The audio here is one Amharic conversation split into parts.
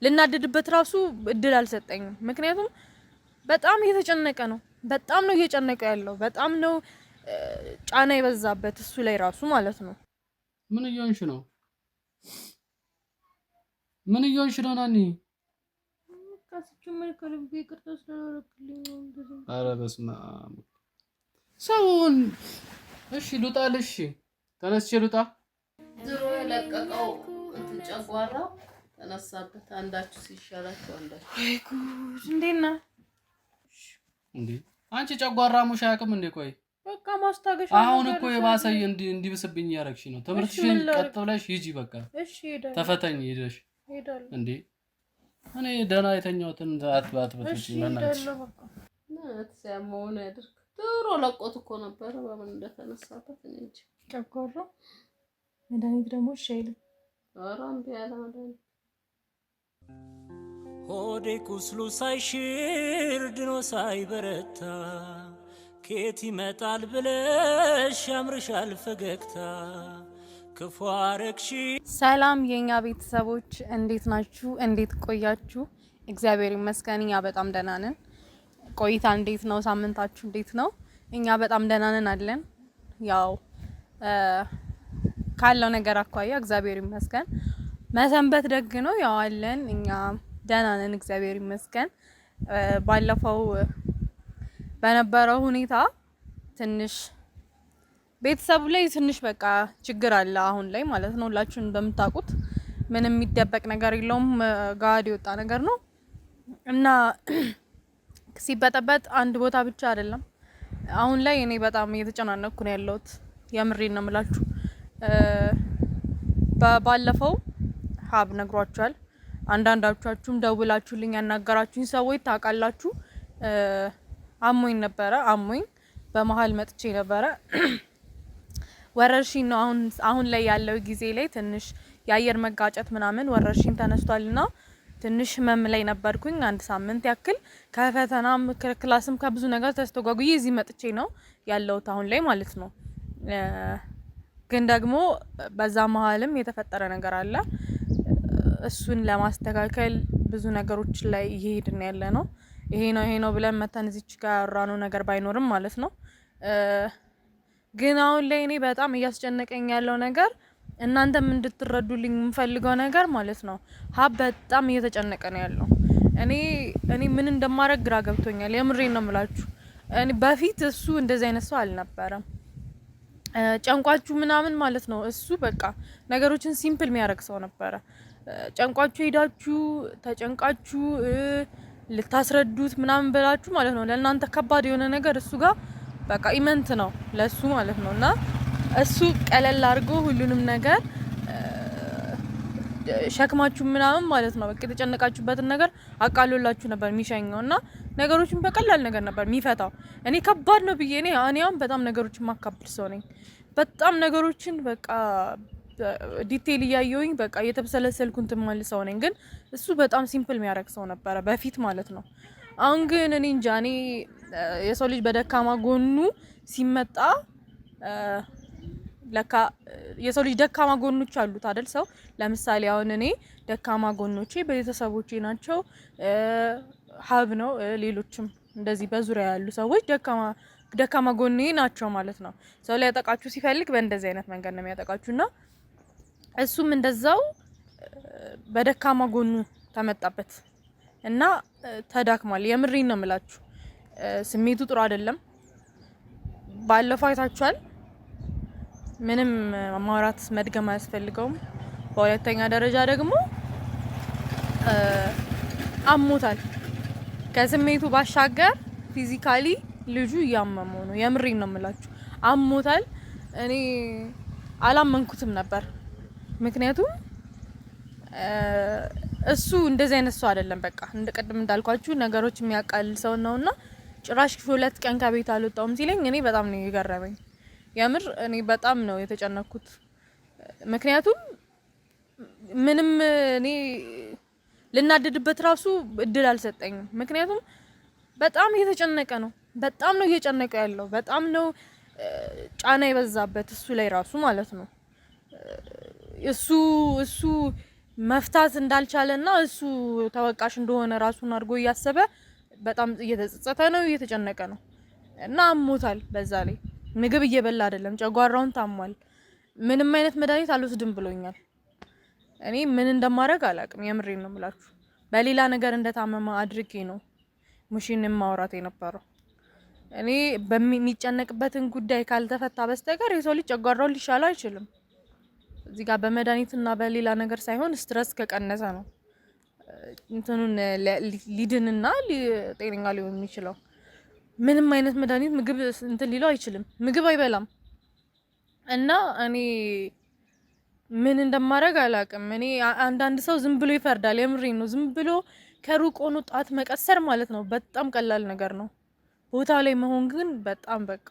ልናደድበት ራሱ እድል አልሰጠኝም። ምክንያቱም በጣም እየተጨነቀ ነው። በጣም ነው እየጨነቀ ያለው። በጣም ነው ጫና የበዛበት እሱ ላይ ራሱ ማለት ነው። ምን እየሆንሽ ነው? ምን እየሆንሽ ነው ናኒ? ኧረ በስመ አብ ሰውን። እሺ ልውጣልሽ፣ ተነስቼ ልውጣ። ድሮ የለቀቀው እንትን ጨጓራ ተነሳበት። አንዳችሁ ሲሻላችሁ አንዳችሁ። አይ ጉድ! እንዴት ነህ እንዴ? አንቺ ጨጓራ ሙሽ አያውቅም እንዴ? ቆይ በቃ ማስታገሻ። አሁን እኮ የባሰይ እንዲብስብኝ ያረግሽ ነው። ትምህርትሽን ቀጥ ብለሽ ሂጂ በቃ። እሺ ሄዳለሁ። ተፈተኝ ሄደሽ ሄዳለሁ እንዴ? እኔ ደህና የተኛሁትን አትበትብኝ ለናች ሲያመው ነው ያድርግ። ድሮ ለቆት እኮ ነበረ። በምን እንደተነሳበት እኔ እንጂ ጨጓራ መድኃኒት ደግሞ እሺ አይልም። ኧረ እምቢ አለ መድኃኒት። ሆዴ ቁስሉ ሳይሽር ድኖ ሳይበረታ ከየት ይመጣል ብለሽ ያምርሻል ፈገግታ ክፉ አረግሽ። ሰላም የኛ ቤተሰቦች እንዴት ናችሁ? እንዴት ቆያችሁ? እግዚአብሔር ይመስገን እኛ በጣም ደህና ነን። ቆይታ እንዴት ነው? ሳምንታችሁ እንዴት ነው? እኛ በጣም ደህና ነን አለን። ያው ካለው ነገር አኳያ እግዚአብሔር ይመስገን መሰንበት ደግ ነው። ያው አለን እኛ ደህና ነን እግዚአብሔር ይመስገን። ባለፈው በነበረው ሁኔታ ትንሽ ቤተሰቡ ላይ ትንሽ በቃ ችግር አለ አሁን ላይ ማለት ነው። ሁላችሁም እንደምታውቁት ምንም የሚደበቅ ነገር የለውም፣ ጋድ የወጣ ነገር ነው እና ሲበጠበጥ አንድ ቦታ ብቻ አይደለም። አሁን ላይ እኔ በጣም እየተጨናነኩ ነው ያለሁት። የምሬን ነው የምላችሁ። ባለፈው ሀብ ነግሯችኋል። አንዳንዳችሁም ደውላችሁልኝ ያናገራችሁኝ ሰዎች ታውቃላችሁ። አሞኝ ነበረ። አሞኝ በመሀል መጥቼ ነበረ። ወረርሽኝ ነው አሁን ላይ ያለው ጊዜ ላይ ትንሽ የአየር መጋጨት ምናምን ወረርሽኝ ተነስቷልና ትንሽ ህመም ላይ ነበርኩኝ አንድ ሳምንት ያክል። ከፈተናም ከክላስም ከብዙ ነገር ተስተጓጉዬ እዚህ መጥቼ ነው ያለሁት አሁን ላይ ማለት ነው። ግን ደግሞ በዛ መሀልም የተፈጠረ ነገር አለ። እሱን ለማስተካከል ብዙ ነገሮች ላይ እየሄድን ያለ ነው። ይሄ ነው ብለን መተን እዚች ጋር ያወራነው ነገር ባይኖርም ማለት ነው። ግን አሁን ላይ እኔ በጣም እያስጨነቀኝ ያለው ነገር እናንተም እንድትረዱልኝ የምፈልገው ነገር ማለት ነው። ሀብ በጣም እየተጨነቀ ነው ያለው። እኔ ምን እንደማረግ ግራ ገብቶኛል። የምሬን ነው የምላችሁ። እኔ በፊት እሱ እንደዚህ አይነት ሰው አልነበረም። ጨንቋችሁ ምናምን ማለት ነው። እሱ በቃ ነገሮችን ሲምፕል የሚያደርግ ሰው ነበረ። ጨንቋችሁ ሄዳችሁ ተጨንቃችሁ ልታስረዱት ምናምን ብላችሁ ማለት ነው ለእናንተ ከባድ የሆነ ነገር እሱ ጋር በቃ ኢመንት ነው ለሱ ማለት ነው። እና እሱ ቀለል አድርጎ ሁሉንም ነገር ሸክማችሁ ምናምን ማለት ነው በቃ የተጨነቃችሁበትን ነገር አቃሎላችሁ ነበር የሚሸኘው እና ነገሮችን በቀላል ነገር ነበር የሚፈታው። እኔ ከባድ ነው ብዬ እኔ አሁን በጣም ነገሮችን ማካበድ ሰው ነኝ። በጣም ነገሮችን በቃ ዲቴል እያየሁኝ በቃ እየተበሰለሰልኩ እንትን ማለት ሰው ነኝ። ግን እሱ በጣም ሲምፕል የሚያደርግ ሰው ነበረ በፊት ማለት ነው። አሁን ግን እኔ እንጃ እኔ የሰው ልጅ በደካማ ጎኑ ሲመጣ ለካ የሰው ልጅ ደካማ ጎኖች አሉት አይደል? ሰው ለምሳሌ አሁን እኔ ደካማ ጎኖቼ ቤተሰቦቼ ናቸው፣ ሀብ ነው፣ ሌሎችም እንደዚህ በዙሪያ ያሉ ሰዎች ደካማ ጎኔ ናቸው ማለት ነው። ሰው ላይ ያጠቃችሁ ሲፈልግ በእንደዚህ አይነት መንገድ ነው የሚያጠቃችሁና እሱም እንደዛው በደካማ ጎኑ ተመጣበት እና ተዳክሟል። የምሬን ነው የምላችሁ። ስሜቱ ጥሩ አይደለም። ባለፈው አይታችኋል። ምንም ማውራት መድገም አያስፈልገውም። በሁለተኛ ደረጃ ደግሞ አሞታል። ከስሜቱ ባሻገር ፊዚካሊ ልጁ እያመመው ነው። የምሬን ነው የምላችሁ። አሞታል። እኔ አላመንኩትም ነበር። ምክንያቱም እሱ እንደዚህ አይነት ሰው አይደለም። በቃ እንደቀድም እንዳልኳችሁ ነገሮች የሚያቃልል ሰው ነውና ጭራሽ 2 ቀን ከቤት አልወጣውም ሲለኝ እኔ በጣም ነው የገረመኝ። የምር እኔ በጣም ነው የተጨነኩት። ምክንያቱም ምንም እኔ ልናደድበት ራሱ እድል አልሰጠኝም። ምክንያቱም በጣም እየተጨነቀ ነው። በጣም ነው እየጨነቀ ያለው። በጣም ነው ጫና የበዛበት እሱ ላይ ራሱ ማለት ነው። እሱ መፍታት እንዳልቻለና እሱ ተወቃሽ እንደሆነ ራሱን አድርጎ እያሰበ በጣም እየተጸጸተ ነው፣ እየተጨነቀ ነው እና አሞታል። በዛ ላይ ምግብ እየበላ አይደለም፣ ጨጓራውን ታሟል። ምንም አይነት መድኃኒት አልወስድም ብሎኛል። እኔ ምን እንደማደርግ አላውቅም። የምሬን ነው የምላችሁ። በሌላ ነገር እንደታመመ አድርጌ ነው ሙሽን ማውራት የነበረው። እኔ በሚጨነቅበትን ጉዳይ ካልተፈታ በስተቀር የሰው ልጅ ጨጓራውን ሊሻለው አይችልም። እዚህ ጋር በመድኃኒትና በሌላ ነገር ሳይሆን ስትረስ ከቀነሰ ነው እንትኑን ሊድንና ጤነኛ ሊሆን የሚችለው። ምንም አይነት መድኃኒት ምግብ እንትን ሊለው አይችልም። ምግብ አይበላም እና እኔ ምን እንደማደርግ አላውቅም። እኔ አንዳንድ ሰው ዝም ብሎ ይፈርዳል። የምሬን ነው። ዝም ብሎ ከሩቅ ሆኖ ጣት መቀሰር ማለት ነው በጣም ቀላል ነገር ነው። ቦታ ላይ መሆን ግን በጣም በቃ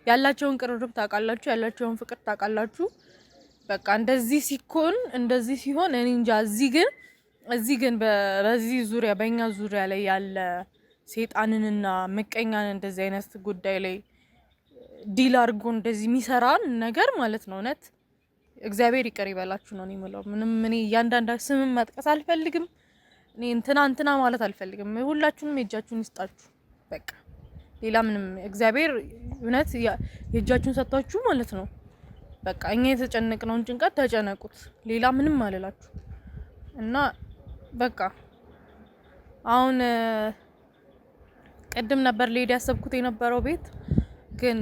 ያላቸውን ቅርርብ ታውቃላችሁ፣ ያላቸውን ፍቅር ታውቃላችሁ። በቃ እንደዚህ ሲኮን እንደዚህ ሲሆን እኔ እንጃ። እዚህ ግን በዚህ ዙሪያ በእኛ ዙሪያ ላይ ያለ ሴጣንንና ምቀኛን እንደዚህ አይነት ጉዳይ ላይ ዲል አድርጎ እንደዚህ የሚሰራን ነገር ማለት ነው እውነት እግዚአብሔር ይቅር ይበላችሁ ነው የምለው። ምንም እኔ እያንዳንዳ ስምም መጥቀስ አልፈልግም። እኔ እንትና ማለት አልፈልግም። ሁላችሁንም የእጃችሁን ይስጣችሁ በቃ። ሌላ ምንም እግዚአብሔር እውነት የእጃችሁን ሰጥቷችሁ ማለት ነው በቃ። እኛ የተጨነቅነውን ጭንቀት ተጨነቁት። ሌላ ምንም አልላችሁ እና በቃ አሁን ቀደም ነበር ሊሄድ ያሰብኩት የነበረው ቤት ግን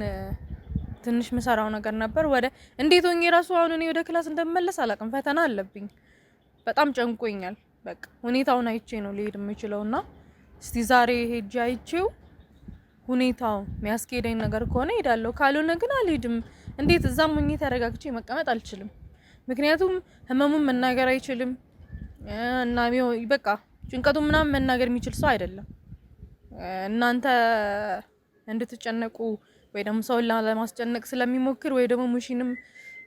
ትንሽ መሰራው ነገር ነበር። ወደ እንዴት ሆኜ ራሱ አሁን እኔ ወደ ክላስ እንደምመለስ አላውቅም። ፈተና አለብኝ። በጣም ጨንቆኛል። በቃ ሁኔታውን አይቼ ነው ሊሄድ የምችለውና እስቲ ዛሬ ሄጄ አይቼው ሁኔታው የሚያስኬደኝ ነገር ከሆነ ሄዳለሁ። ካልሆነ ግን አልሄድም። እንዴት እዛም ሆኜ ተረጋግቼ መቀመጥ አልችልም። ምክንያቱም ህመሙን መናገር አይችልም እና በቃ ጭንቀቱን ምናምን መናገር የሚችል ሰው አይደለም። እናንተ እንድትጨነቁ ወይ ደግሞ ሰውን ለማስጨነቅ ስለሚሞክር ወይ ደግሞ ሙሽንም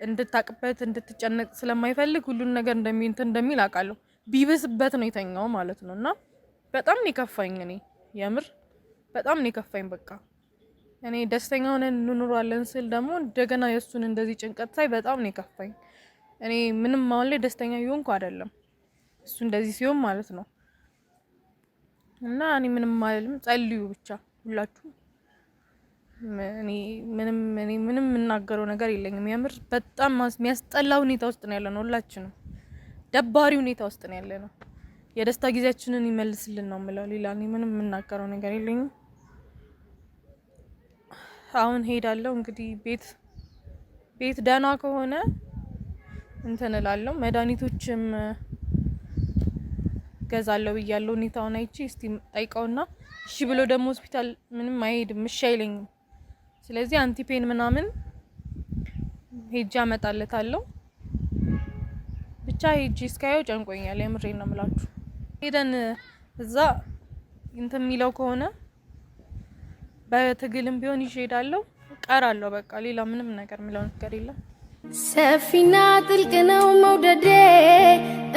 እንድታቅበት እንድትጨነቅ ስለማይፈልግ ሁሉን ነገር እንደሚል አውቃለሁ። ቢብስበት ነው የተኛው ማለት ነው። እና በጣም ነው የከፋኝ። እኔ የምር በጣም ነው የከፋኝ። በቃ እኔ ደስተኛ ሆነን እንኖራለን ስል ደግሞ እንደገና የእሱን እንደዚህ ጭንቀት ሳይ በጣም ነው የከፋኝ። እኔ ምንም አሁን ላይ ደስተኛ ይሆንኩ አይደለም እሱ እንደዚህ ሲሆን ማለት ነው። እና እኔ ምንም አይልም። ጸልዩ ብቻ ሁላችሁ። እኔ ምንም የምናገረው ነገር የለኝም። የምር በጣም የሚያስጠላ ሁኔታ ውስጥ ነው ያለነው ሁላችንም። ደባሪ ሁኔታ ውስጥ ነው ያለነው። የደስታ ጊዜያችንን ይመልስልን ነው የምለው። ሌላ እኔ ምንም የምናገረው ነገር የለኝም። አሁን ሄዳለሁ እንግዲህ ቤት ደህና ከሆነ እንትን እላለሁ። መድኃኒቶችም ገዛለሁ ብያለሁ። ሁኔታውን አይቼ እስቲ ጠይቀውና እሺ ብሎ ደግሞ ሆስፒታል ምንም አይሄድም እሺ አይለኝም። ስለዚህ አንቲፔን ምናምን ሄጄ አመጣለታለሁ። ብቻ ሄጄ እስካየው ጨንቆኛል። የምሬን ነው የምላችሁ። ሄደን እዛ እንትን የሚለው ከሆነ በትግልም ቢሆን ይሄዳለሁ፣ ቀራለሁ። በቃ ሌላ ምንም ነገር የሚለው ነገር የለም። ሰፊና ጥልቅ ነው መውደዴ፣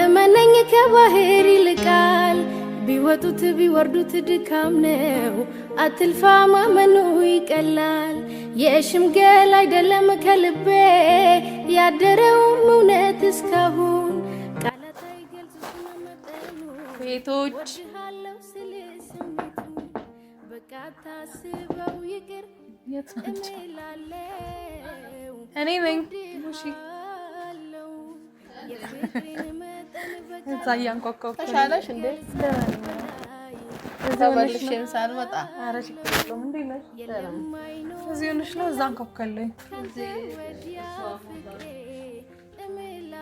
እመነኝ ከባህር ይልቃል። ቢወጡት ቢወርዱት ድካም ነው፣ አትልፋ ማመኑ ይቀላል። የሽምገል አይደለም ከልቤ ያደረውም እውነት እስካሁን ቃላት አይገልጹትም መጠኑ። ቤቶች በቃ ታስበው ይቅር እላለሁ። እኔ ነኝ ሙሺ እዛ እያንኳኳሁ ተሻለሽ እንዴ? ተበልሽን ሳልመጣ አረሽ ከለም እንዴ ነሽ? እዚህ ሆነሽ ነው እዛ አንኳኳለኝ።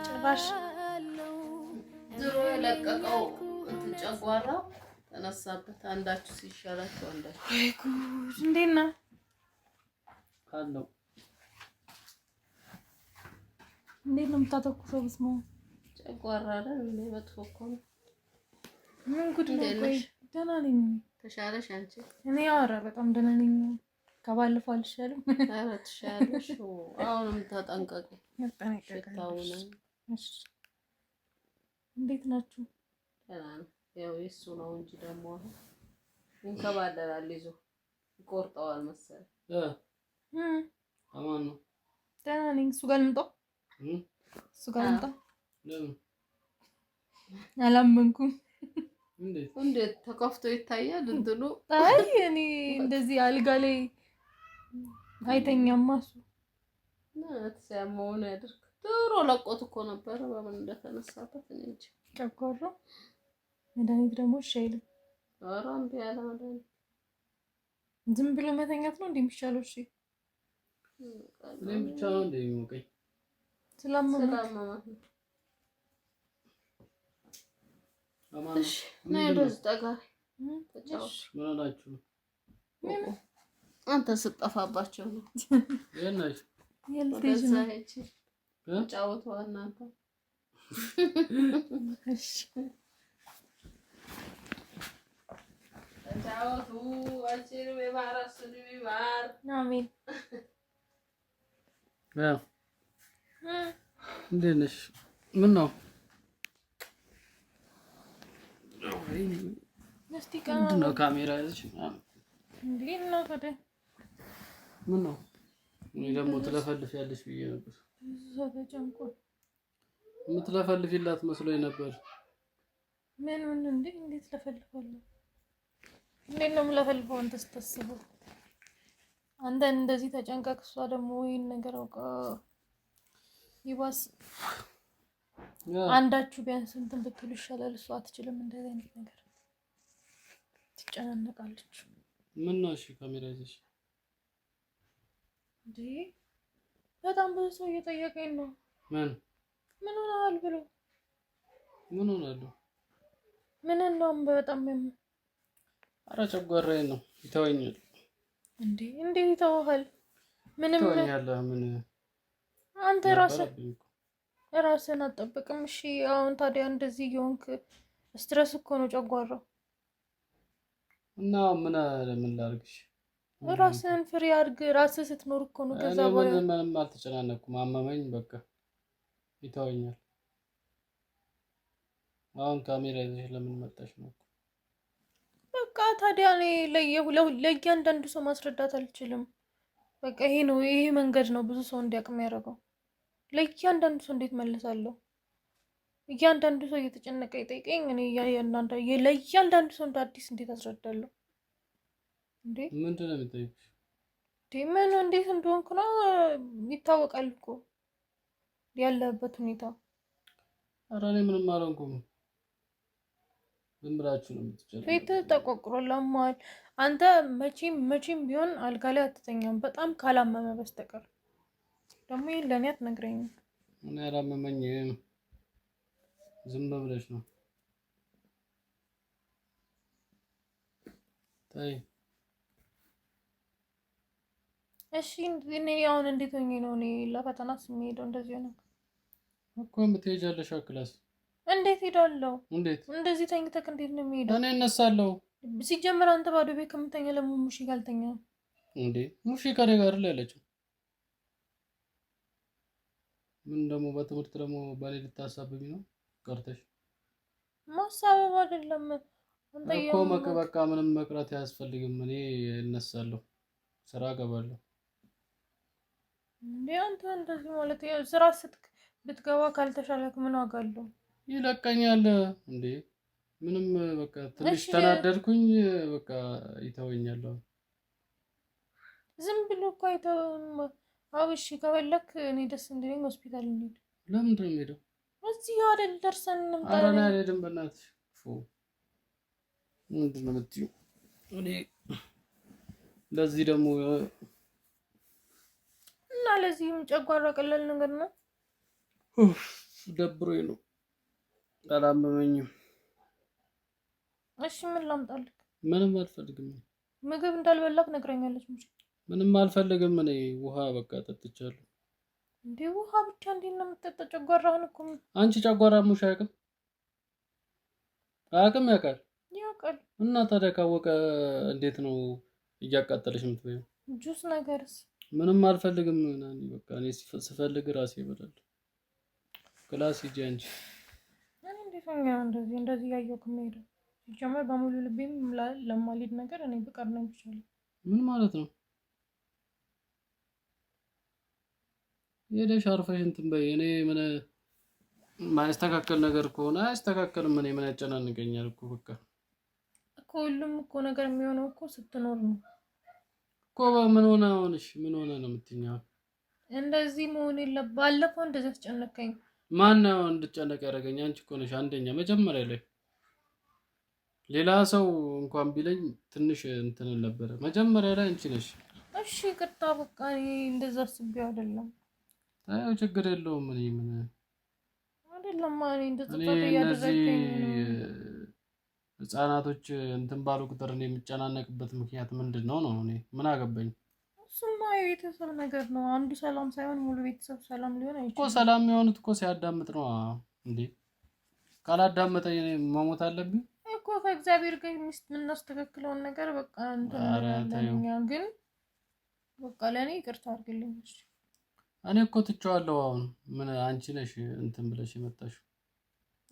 ጭራሽ ድሮ የለቀቀው እንትን ጨጓራ ተነሳበት። አንዳችሁ ሲሻላችሁ አንዳችሁ። ወይ ጉድ! እንዴት ነህ? ካለው እንዴት ነው የምታተኩሰው? ብስሞ ጨጓራ አይደል እንዴ? መጥፎ እኮ ነው። ምን ጉድ ነው? ቆይ ደህና ነኝ። ተሻለሽ አንቺ? እኔ ኧረ በጣም ደህና ነኝ። ከባለፈው አልሻልም። ኧረ ተሻለሽ። አሁንም ተጠንቀቂ። ያጠነቀቃለሽ። እሺ እንዴት ናችሁ? ደህና ነው። ያው የሱ ነው እንጂ ደግሞ አሁን ይንከባለላል። ይዞ ይቆርጠዋል መሰለኝ። አማን ነው። ደህና ነኝ። እሱ ጋር ልምጣው። እሱ ጋር ልምጣው። ለምን አላመንኩም። እንዴት ተከፍቶ ይታያል እንትኑ? አይ እኔ እንደዚህ አልጋ ላይ አይተኛም እሱ ሲያመው ነው ያድርግ። ድሮ ለቆት እኮ ነበረ በምን እንደተነሳበት እኔ እንጂ። ጨጓራ መድኃኒት ደግሞ እሺ አይልም። ኧረ እምቢ አለ መድኃኒት። ዝም ብሎ መተኛት ነው እንደሚሻለው። እሺ እኔም ብቻ ነው እንደሚሞቀኝ ስላመመኝ እሺ ነይ ወደዚህ ጠጋ ተጫወት። ምን ሆናችሁ? አንተ ስትጠፋባቸው ነው የናሽ ወደዛ ሄጂ ተጫወቱ እናንተ። እሺ ተጫወቱ። አጭር በባራስ ቢባር አሜን። እንዴት ነሽ? ምን ነው እስቲ ምንድን ነው ካሜራ ያዝሽ? እንዴት ነው ታዲያ? ምን ነው? እኔ ደግሞ ትለፈልፊያለሽ ብዬ ነበር። ሰው ተጨንቆ የምትለፈልፊላት መስሎኝ ነበር። ምን እንዴት ለፈልፋለሁ? እንዴት ነው የምለፈልፈው? አንተ ስታስበው አንተ እንደዚህ ተጨንቀቅ፣ እሷ ደግሞ ይሄን ነገር አውቃ ይባስ አንዳችሁ ቢያንስ እንትን ብትሉ ይሻላል። እሷ አትችልም እንደዚህ አይነት ነገር ትጨናነቃለች። ምን ነው? እሺ ካሜራ ይዘሽ እንዴ? በጣም ብዙ ሰው እየጠየቀኝ ነው። ምን ሆነሃል ብሎ። ምን ሆናለሁ? ምን ነው በጣም ኧረ ጨጓራዬ ነው ይተወኛል። እንዴ እንዴት ይተውሃል? ምንም ይተወኛል። ምን አንተ ራስህን አትጠብቅም? እሺ አሁን ታዲያ እንደዚህ የሆንክ ስትረስ እኮ ነው ጨጓራው። እና ምን ላድርግሽ? ራስህን ፍሪ አድርግ። ራስህ ስትኖር እኮ ነው። ከዛ በኋላ ምንም አልተጨናነኩም። አመመኝ በቃ ይተወኛል። አሁን ካሜራ ይዘሽ ለምን መጣሽ ነው? በቃ ታዲያ እኔ ለእያንዳንዱ ሰው ማስረዳት አልችልም። በቃ ይሄ ነው ይሄ መንገድ ነው ብዙ ሰው እንዲያውቅ የሚያደርገው። ለእያንዳንዱ ሰው እንዴት መልሳለሁ? እያንዳንዱ ሰው እየተጨነቀ ይጠይቀኝ። እኔ ለእያንዳንዱ ሰው እንደ አዲስ እንዴት አስረዳለሁ? እንዴ ምንድን ነው የምጠይቅሽ? ምን እንዴት እንደሆንኩ ነው ይታወቃል እኮ ያለበት ሁኔታ። ኧረ እኔ ምንም አልሆንኩም። ዝም ብላችሁ ነው የምትጨነቁት። ፊትህ ተቆቅሮላማል። አንተ መቼም ቢሆን አልጋ ላይ አትተኛም በጣም ካላመመ በስተቀር። ደግሞ ይሄን ለእኔ አትነግረኝም። እኔ አላመመኝም። ዝም ብለሽ ነው። ታይ እሺ እኔ አሁን እንዴት ሆኜ ነው እኔ ለፈተናስ የምሄደው? እንደዚህ ነው እኮ የምትሄጃለሽ ክላስ። እንዴት ሄዳለሁ? እንዴት እንደዚህ ተኝተህ እንዴት ነው የምሄደው? እኔ እነሳለሁ። ሲጀመር አንተ ባዶ ቤት ከምተኛ ለምን ሙሺ ጋር አልተኛም እንዴ? ሙሺ ከኔ ጋር ላይ ያለችው ምን ደግሞ በትምህርት ደግሞ ባሌ ልታሳብቢ ነው ቀርተሽ? ማሳበብ አይደለም አንተ እኮ በቃ ምንም መቅረት አያስፈልግም። እኔ እነሳለሁ፣ ስራ እገባለሁ። እንዴ አንተ እንደዚህ ማለት ስራ ብትገባ ካልተሻለክ ምን ዋጋ አለው? ይለቀኛል እንዴ? ምንም በቃ ትንሽ ተናደድኩኝ፣ በቃ ይተወኛል። ዝም ብሎ እኮ አይተውም። እሺ ከፈለክ እኔ ደስ እንዲለኝ ሆስፒታል እንሂድ። ለምንድን ነው የምሄደው? እዚህ አይደል ደርሰን እንምጣ። ኧረ እኔ አልሄድም በእናትሽ። ምንድን ነው የምትይው? እኔ ለዚህ ደግሞ እና ለዚህም ጨጓራ ቀላል ነገር ነው። ደብሮኝ ነው፣ አላመመኝም። እሺ ምን ላምጣልህ? ምንም አልፈልግም። ምግብ እንዳልበላክ ነግረኛለች ሙሽ። ምንም አልፈልግም። እኔ ውሃ በቃ ጠጥቻለሁ። እንዴ ውሃ ብቻ እንዴት ነው የምትጠጣው? ጨጓራህን እኮ አንቺ ጨጓራ ሙሽ አያውቅም? ያውቃል። እና ታዲያ ካወቀ እንዴት ነው እያቃጠለሽ የምትበይው? ጁስ ነገርስ? ምንም አልፈልግም። በቃ እኔ ስፈልግ ራሴ እበላለሁ። ክላስ ሂጂ አንቺ። እኔ እንዴት ነው እንደዚህ ያየው ከመሄድ ሲጀመር በሙሉ ልቤም ለማልሄድ ነገር እኔ ብቀር ነው የሚሻለው። ምን ማለት ነው? ሄደሽ አርፈሽ እንትን በይ። እኔ ምን ማይስተካከል ነገር ከሆነ አይስተካከልም። ምን ያጨናንቀኛል እኮ በቃ እኮ ሁሉም እኮ ነገር የሚሆነው እኮ ስትኖር ነው እኮ። ምን ሆነ አሁንሽ? ምን ሆነ ነው የምትይኛው? እንደዚህ መሆን የለም። ባለፈው እንደዚህ አስጨነቀኝ። ማን ነው እንድጨነቅ ያደረገኝ? አንቺ እኮ ነሽ አንደኛ መጀመሪያ ላይ። ሌላ ሰው እንኳን ቢለኝ ትንሽ እንትን ነበረ። መጀመሪያ ላይ አንቺ ነሽ። እሺ ይቅርታ በቃ እኔ እንደዛ አስቤው አይደለም። አይ ችግር የለውም። እኔ ምን አይደለም እኔ እንደዛ እኔ ታዲያ እነዚህ ያደረገኝ ህፃናቶች እንትን ባሉ ቁጥር እኔ የምጨናነቅበት ምክንያት ምንድን ነው? እኔ ምን አገባኝ? እሱማ የቤተሰብ ነገር ነው። አንዱ ሰላም ሳይሆን ሙሉ ቤተሰብ ሰላም ሊሆን አይችልም እኮ። ሰላም የሚሆኑት እኮ ሲያዳምጥ ነው እንዴ። ካላዳመጠኝ እኔ መሞት አለብኝ እኮ። ከእግዚአብሔር ጋር የምናስተካክለውን ነገር በቃ እንትን ግን በቃ ለእኔ ይቅርታ አድርግልኝ። እኔ እኮ ትቼዋለሁ። አሁን ምን አንቺ ነሽ እንትን ብለሽ የመጣሽው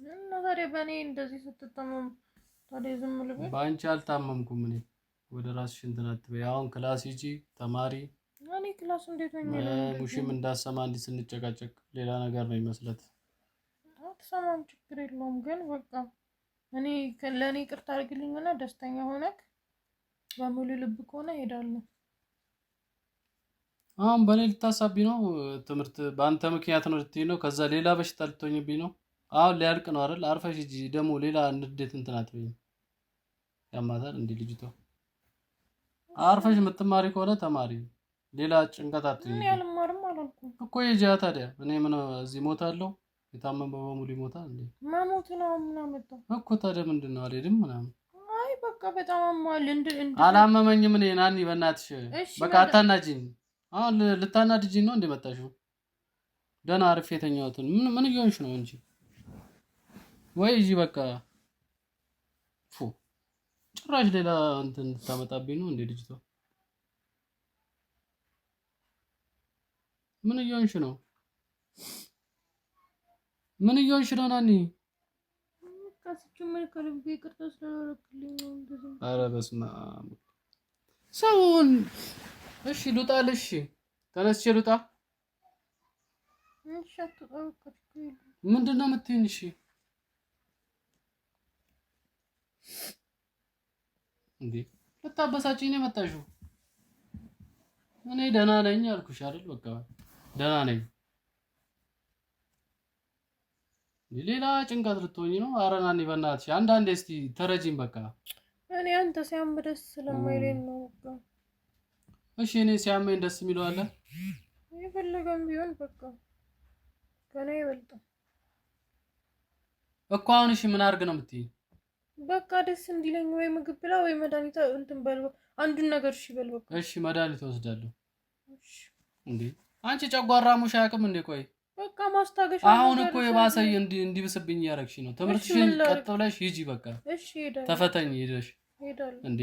እና ታዲያ በእኔ እንደዚህ ስትታመም ታዲያ ዝም ልበል? በአንቺ አልታመምኩም። እኔ ወደ ራስሽ እንትን አትበይ። አሁን ክላስ ሂጂ ተማሪ። እኔ ክላስ እንዴት ሆኜ ነው? ሙሽም እንዳሰማ እንዲህ ስንጨቃጨቅ ሌላ ነገር ነው ይመስለት። አትሰማም፣ ችግር የለውም ግን በቃ እኔ ለእኔ ይቅርታ አድርግልኝና ደስተኛ ሆነክ በሙሉ ልብ ከሆነ እሄዳለሁ። አሁን በእኔ ልታሳቢ ነው? ትምህርት በአንተ ምክንያት ነው ልትይ ነው? ከዛ ሌላ በሽታ ልትሆኝብኝ ነው? አሁን ሊያልቅ ነው አይደል? አርፈሽ ሂጂ። ደግሞ ሌላ ንዴት እንትን አትበይኝ። ያማታል እንዴ ልጅቷ። አርፈሽ የምትማሪ ከሆነ ተማሪ፣ ሌላ ጭንቀት አትይኝ። እኔ አልማርም አላልኩም እኮ ሂጂ ታዲያ። እኔ ምን እዚህ ሞታለሁ? የታመመ በሙሉ ይሞታል እንዴ? መሞት ነው ምን አመጣው እኮ ታዲያ ምንድነው? አልሄድም ምናምን። አይ በቃ በጣም አሟል። አላመመኝም። እኔ ናኒ በእናትሽ በቃ አታናጂኝ። አሁን ልታናድጂኝ ነው እንዴ መጣሽው? ደህና አርፌ የተኛሁትን ምን እየሆንሽ ነው እንጂ ወይ እጂ በቃ ጭራሽ ሌላ እንትን ታመጣብኝ ነው እንዴ ልጅቷ? ምን እየሆንሽ ነው? ምን እየሆንሽ ነው ናኒ? ከስቹም ከልቤ ይቅርታ ስለላክልኝ ነው እንደዚህ። ኧረ በስመ አብ ሰውን። እሺ ልውጣልሽ? ተነስቼ ልውጣ? እሺ አትጠብቅ። ምንድን ነው የምትይኝ? እሺ እንዴ ልታበሳጭኝ ነው የመጣሽው? እኔ ደህና ነኝ አልኩሽ አይደል? በቃ ደህና ነኝ። ሌላ ጭንቀት ልትሆኚ ነው? ኧረ ናኒ በእናትሽ አንዳንዴ እስቲ ተረጂኝ በቃ። እኔ አንተ ሲያም ደስ ስለማይለኝ ነው በቃ። እሺ እኔ ሲያመኝ ደስ የሚለው አለ? የፈለገም ቢሆን በቃ ከኔ ይበልጣል እኮ። አሁን እሺ ምን አድርግ ነው የምትይኝ? በቃ ደስ እንዲለኝ ወይ ምግብ ብላ ወይ መድኃኒት እንትን በል፣ አንዱን ነገር እሺ በል በቃ። እሺ መድኃኒት ወስዳለሁ። እሺ እንዴ አንቺ ጨጓራ ሙሽ አያውቅም እንዴ? ቆይ በቃ ማስታገሻ። አሁን እኮ የባሰይ እንዲብስብኝ እያደረግሽ ነው። ትምህርትሽን ቀጥ ብለሽ ሂጂ በቃ። እሺ ሄዳለሁ። ተፈተኝ ሄደሽ ሄዳለሁ እንዴ።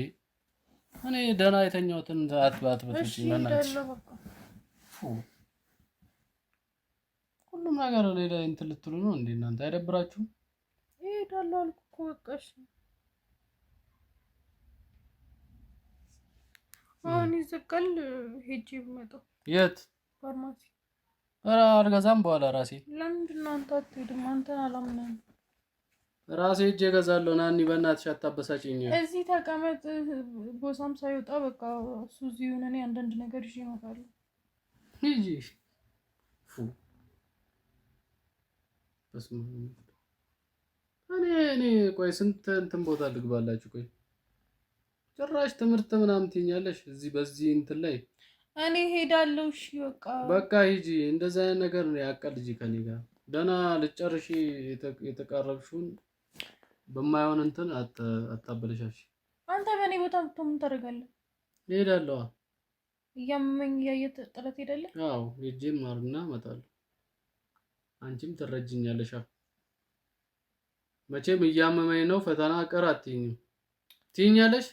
እኔ ደህና የተኛሁትን አትበጥብጪ በእናትሽ። ሁሉም ነገር ሌላ እንትን ልትሉ ነው እንዴ እናንተ? አይደብራችሁም? ሄዳለሁ አልኩ እኮ በቃ። እሺ አሁን ይዘጋል። ሄጄ ብመጣ የት? ፋርማሲ። ኧረ አልገዛም በኋላ ራሴ። ለምንድን ነው አንተ አትሄድም? አንተን አላምነህም። ራሴ ሄጄ እገዛለሁ። ናኒ በእናትሽ አታበሳጭኝ። እዚህ ተቀመጥ። ቦሳም ሳይወጣ በቃ እሱ እዚህ ይሁን። እኔ አንዳንድ ነገር ይዤ እመጣለሁ። ሂጂ። እኔ ቆይ ስንት እንትን ቦታ ልግባላችሁ? ቆይ ጭራሽ ትምህርት ምናምን ትይኛለሽ እዚህ በዚህ እንትን ላይ። እኔ ሄዳለሁ። እሺ በቃ ሂጂ። እንደዛ አይነት ነገር ነው ያቀልጂ ከኔ ጋር ደህና ልጨርሺ። የተቃረብሽውን በማይሆን እንትን አታበለሻሽ። አንተ በእኔ ቦታ ብትሆን ምን ታደርጋለህ? እሄዳለሁ። እያመመኝ እያየህ ጥለት ሄዳለህ? አዎ ሄጄም ማርና እመጣለሁ። አንቺም ትረጅኛለሽ። መቼም እያመመኝ ነው ፈተና ቀር አትይኝም ትይኛለሽ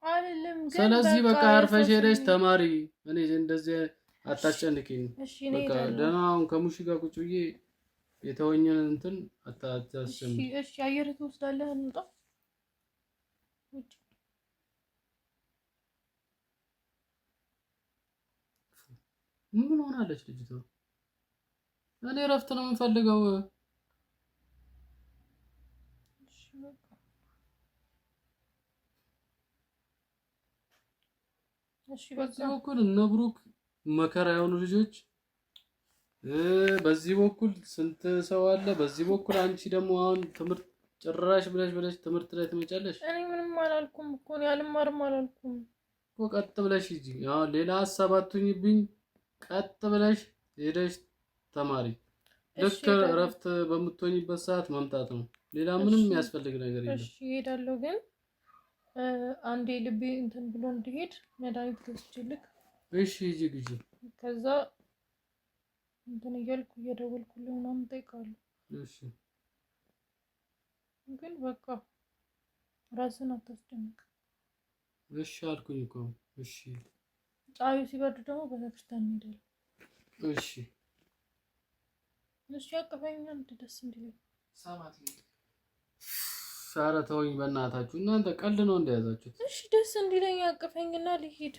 አይደለም ግን ስለዚህ በቃ አርፈሽ ሄደሽ ተማሪ። እኔ እንደዚህ አታስጨንቂኝ በቃ። ደህና አሁን ከሙሽ ጋር ቁጭ ብዬ የተወኘን እንትን አታስጨንቂ። እሺ አየር ትወስዳለህ? እንውጣ። ምን ሆናለች ልጅቷ? እኔ እረፍት ነው የምፈልገው። እሺ በዚህ በኩል እነ ብሩክ መከራ የሆኑ ልጆች፣ በዚህ በኩል ስንት ሰው አለ። በዚህ በኩል አንቺ ደግሞ አሁን ትምህርት ጭራሽ ብለሽ ትምህርት ላይ ትመጫለሽ። እኔ ምንም አላልኩም እኮ ነው ያልማርም አላልኩም እኮ። ቀጥ ብለሽ ሂጂ። አሁን ሌላ ሀሳብ አትሁኝብኝ። ቀጥ ብለሽ ሄደሽ ተማሪ። ልክ እረፍት በምትሆኝበት ሰዓት መምጣት ነው። ሌላ ምንም የሚያስፈልግ ነገር የለም። እሺ እሄዳለሁ፣ ግን አንዴ ልቤ እንትን ብሎ እንዲሄድ መድኃኒት ገዝቼልክ። እሺ ሂጂ ግዢ። ከዛ እንትን እያልኩ እየደወልኩልህ ምናምን እጠይቃለሁ። እሺ ግን በቃ ራስን አታስጨንቅ። እሺ አልኩኝ እኮ። እሺ ፀሐዩ ሲበርድ ደግሞ ቤተክርስቲያን እንሄዳለን። እሺ እሺ አቅፈኛ ደስ እንዲለኝ። ሳማት ኧረ ተወኝ በእናታችሁ እናንተ ቀልድ ነው እንደያዛችሁት። እሺ ደስ እንዲለኝ አቅፈኝና ልሂድ።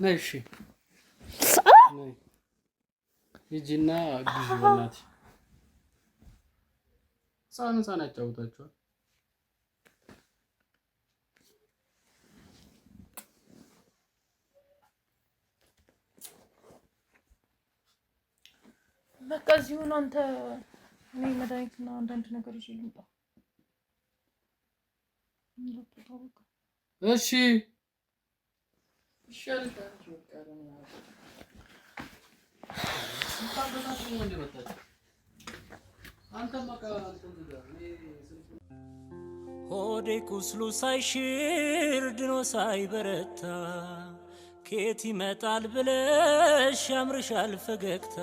ነይ እሺ ነይ ሂጂና ግዢ በእናትሽ። ህፃን ያጫውታችኋል። በቃ እዚሁ ነው። አንተ እኔ መድኃኒትና አንዳንድ ነገር ይዤ ልምጣ። እሺ ሆዴ ቁስሉ ሳይሽር ድኖ ሳይበረታ ኬት ይመጣል ብለሽ ያምርሻል ፈገግታ።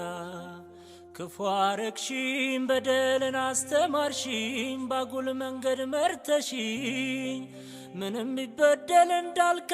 ክፉ አረግሽኝ በደልን አስተማርሽኝ ባጉል መንገድ መርተሽኝ ምንም ይበደል እንዳልካ